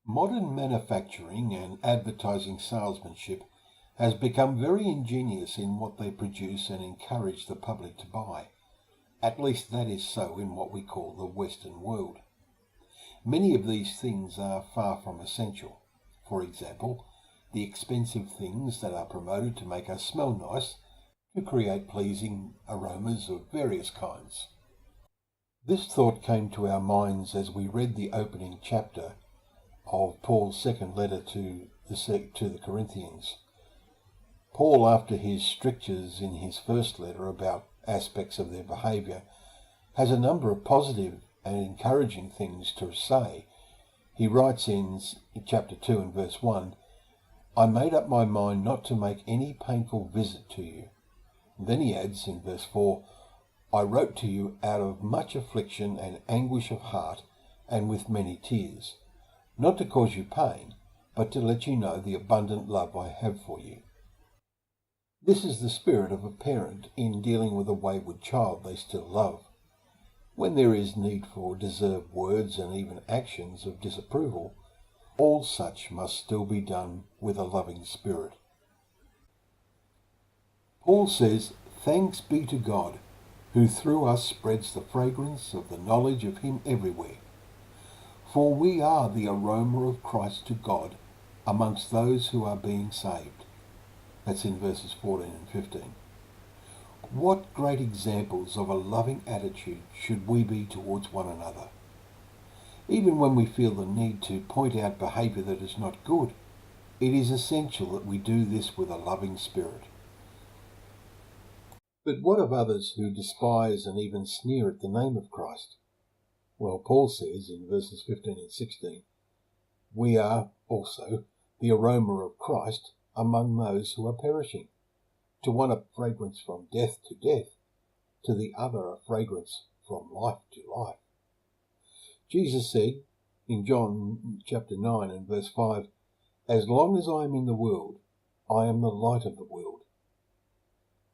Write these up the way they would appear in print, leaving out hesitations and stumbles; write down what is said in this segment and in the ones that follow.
Modern manufacturing and advertising salesmanship has become very ingenious in what they produce and encourage the public to buy. At least that is so in what we call the Western world. Many of these things are far from essential. For example, the expensive things that are promoted to make us smell nice, to create pleasing aromas of various kinds. This thought came to our minds as we read the opening chapter of Paul's second letter to the Corinthians. Paul, after his strictures in his first letter about aspects of their behaviour, has a number of positive and encouraging things to say. He writes in chapter 2 and verse 1, "I made up my mind not to make any painful visit to you." Then he adds in verse 4, "I wrote to you out of much affliction and anguish of heart and with many tears, not to cause you pain, but to let you know the abundant love I have for you." This is the spirit of a parent in dealing with a wayward child they still love. When there is need for deserved words and even actions of disapproval, all such must still be done with a loving spirit. Paul says, "Thanks be to God, who through us spreads the fragrance of the knowledge of him everywhere. For we are the aroma of Christ to God amongst those who are being saved." That's in verses 14 and 15. What great examples of a loving attitude should we be towards one another? Even when we feel the need to point out behaviour that is not good, it is essential that we do this with a loving spirit. But what of others who despise and even sneer at the name of Christ? Well, Paul says in verses 15 and 16, "We are also the aroma of Christ among those who are perishing. To one a fragrance from death to death, to the other a fragrance from life to life." Jesus said in John chapter 9 and verse 5, "As long as I am in the world, I am the light of the world."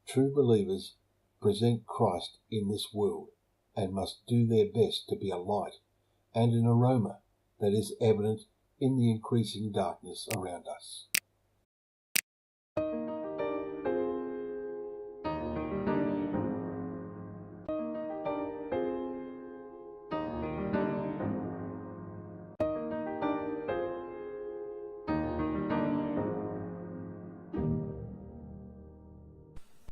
True believers present Christ in this world and must do their best to be a light and an aroma that is evident in the increasing darkness around us.